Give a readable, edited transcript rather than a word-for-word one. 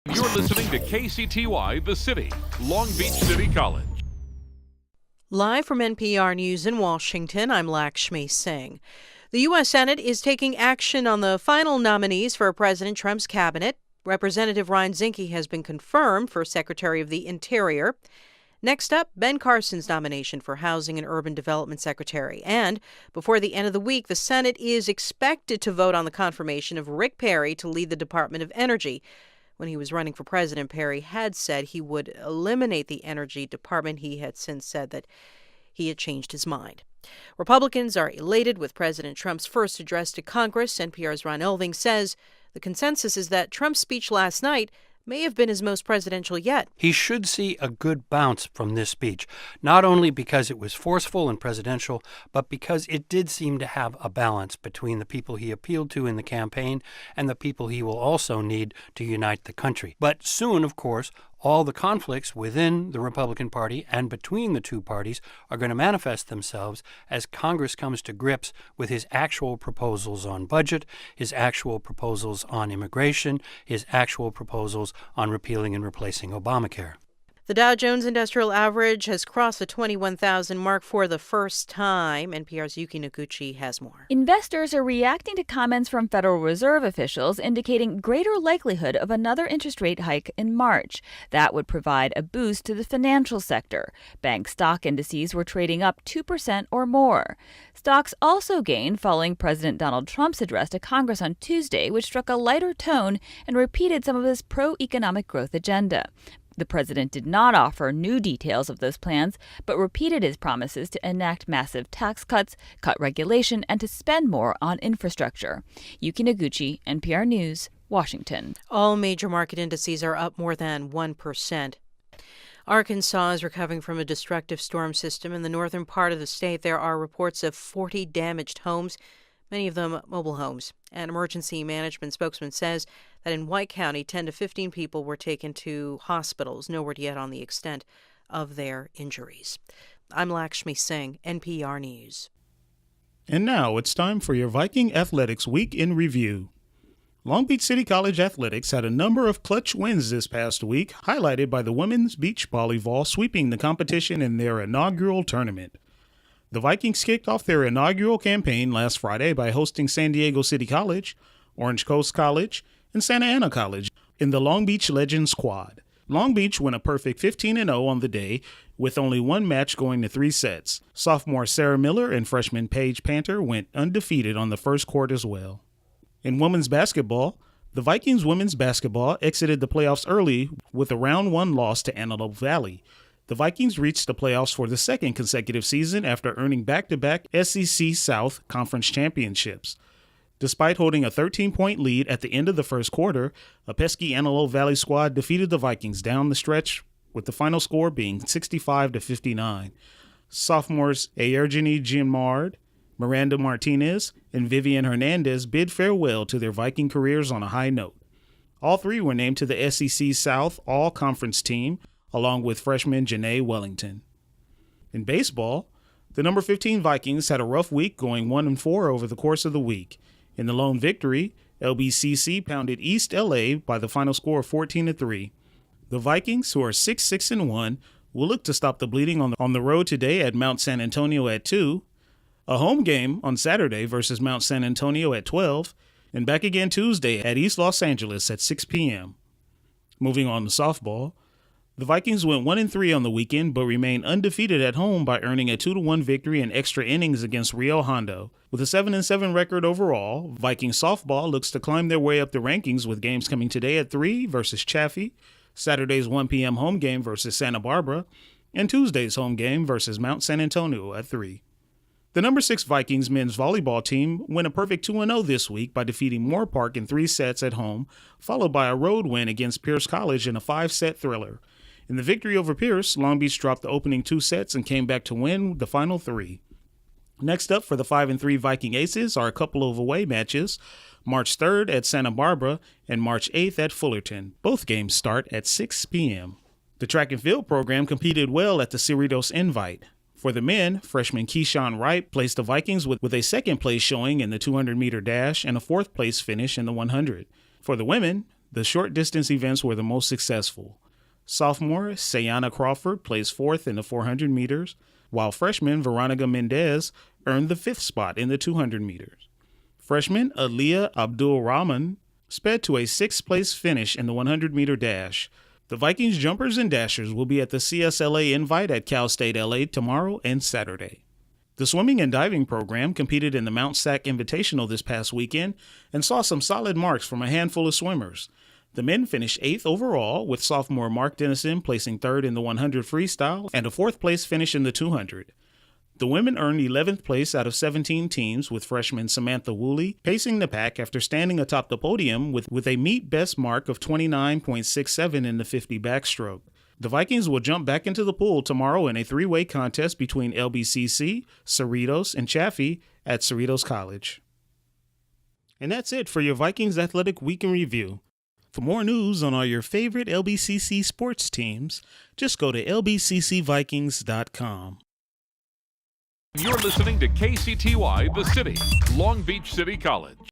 You're listening to KCTY, The City, Long Beach City College. Live from NPR News in Washington, I'm Lakshmi Singh. The U.S. Senate is taking action on the final nominees for President Trump's cabinet. Representative Ryan Zinke has been confirmed for Secretary of the Interior. Next up, Ben Carson's nomination for Housing and Urban Development Secretary. And before the end of the week, the Senate is expected to vote on the confirmation of Rick Perry to lead the Department of Energy. When he was running for president, Perry had said he would eliminate the Energy Department. He had since said that he had changed his mind. Republicans are elated with President Trump's first address to Congress. NPR's Ron Elving says the consensus is that Trump's speech last night may have been his most presidential yet. He should see a good bounce from this speech, not only because it was forceful and presidential, but because it did seem to have a balance between the people he appealed to in the campaign and the people he will also need to unite the country. But soon, of course, all the conflicts within the Republican Party and between the two parties are going to manifest themselves as Congress comes to grips with his actual proposals on budget, his actual proposals on immigration, his actual proposals on repealing and replacing Obamacare. The Dow Jones Industrial Average has crossed the 21,000 mark for the first time. NPR's Yuki Noguchi has more. Investors are reacting to comments from Federal Reserve officials indicating greater likelihood of another interest rate hike in March. That would provide a boost to the financial sector. Bank stock indices were trading up 2% or more. Stocks also gained following President Donald Trump's address to Congress on Tuesday, which struck a lighter tone and repeated some of his pro-economic growth agenda. The president did not offer new details of those plans, but repeated his promises to enact massive tax cuts, cut regulation, and to spend more on infrastructure. Yuki Noguchi, NPR News, Washington. All major market indices are up more than 1%. Arkansas is recovering from a destructive storm system. In the northern part of the state, there are reports of 40 damaged homes, many of them mobile homes. An emergency management spokesman says that in White County, 10 to 15 people were taken to hospitals. No word yet on the extent of their injuries. I'm Lakshmi Singh, NPR News. And now it's time for your Viking Athletics Week in Review. Long Beach City College Athletics had a number of clutch wins this past week, highlighted by the women's beach volleyball sweeping the competition in their inaugural tournament. The Vikings kicked off their inaugural campaign last Friday by hosting San Diego City College, Orange Coast College, and Santa Ana College in the Long Beach Legends Quad. Long Beach went a perfect 15-0 on the day, with only one match going to 3 sets. Sophomore Sarah Miller and freshman Paige Panther went undefeated on the first court as well. In women's basketball, the Vikings women's basketball exited the playoffs early with a round 1 loss to Antelope Valley. The Vikings reached the playoffs for the second consecutive season after earning back-to-back SEC South Conference championships. Despite holding a 13-point lead at the end of the first quarter, a pesky Antelope Valley squad defeated the Vikings down the stretch, with the final score being 65-59. Sophomores Ayergeny Gimard, Miranda Martinez, and Vivian Hernandez bid farewell to their Viking careers on a high note. All three were named to the SEC South All-Conference team, along with freshman Janae Wellington. In baseball, the number 15 Vikings had a rough week, going 1-4 over the course of the week. In the lone victory, LBCC pounded East LA by the final score of 14-3. The Vikings, who are 6-1, will look to stop the bleeding on the road today at Mount San Antonio at 2, a home game on Saturday versus Mount San Antonio at 12, and back again Tuesday at East Los Angeles at 6 p.m. Moving on to softball, the Vikings went 1-3 on the weekend, but remain undefeated at home by earning a 2-1 victory in extra innings against Rio Hondo. With a 7-7 record overall, Viking softball looks to climb their way up the rankings, with games coming today at 3 versus Chaffee, Saturday's 1 p.m. home game versus Santa Barbara, and Tuesday's home game versus Mount San Antonio at 3. The number 6 Vikings men's volleyball team went a perfect 2-0 this week by defeating Moore Park in 3 sets at home, followed by a road win against Pierce College in a 5-set thriller. In the victory over Pierce, Long Beach dropped the opening 2 sets and came back to win the final 3. Next up for the 5-3 Viking Aces are a couple of away matches, March 3rd at Santa Barbara and March 8th at Fullerton. Both games start at 6 p.m. The track and field program competed well at the Cerritos Invite. For the men, freshman Keyshawn Wright placed the Vikings with a second place showing in the 200-meter dash and a 4th place finish in the 100. For the women, The short distance events were the most successful. Sophomore Sayana Crawford placed 4th in the 400 meters, while freshman Veronica Mendez earned the 5th spot in the 200 meters. Freshman Aliyah Abdul-Rahman sped to a 6th place finish in the 100-meter dash. The Vikings jumpers and dashers will be at the CSLA Invite at Cal State LA tomorrow and Saturday. The swimming and diving program competed in the Mount Sac Invitational this past weekend and saw some solid marks from a handful of swimmers. The men finished 8th overall, with sophomore Mark Dennison placing 3rd in the 100 freestyle and a 4th place finish in the 200. The women earned 11th place out of 17 teams, with freshman Samantha Woolley pacing the pack after standing atop the podium with a meet best mark of 29.67 in the 50 backstroke. The Vikings will jump back into the pool tomorrow in a 3-way contest between LBCC, Cerritos, and Chaffee at Cerritos College. And that's it for your Vikings Athletic Week in Review. For more news on all your favorite LBCC sports teams, just go to lbccvikings.com. You're listening to KCTY The City, Long Beach City College.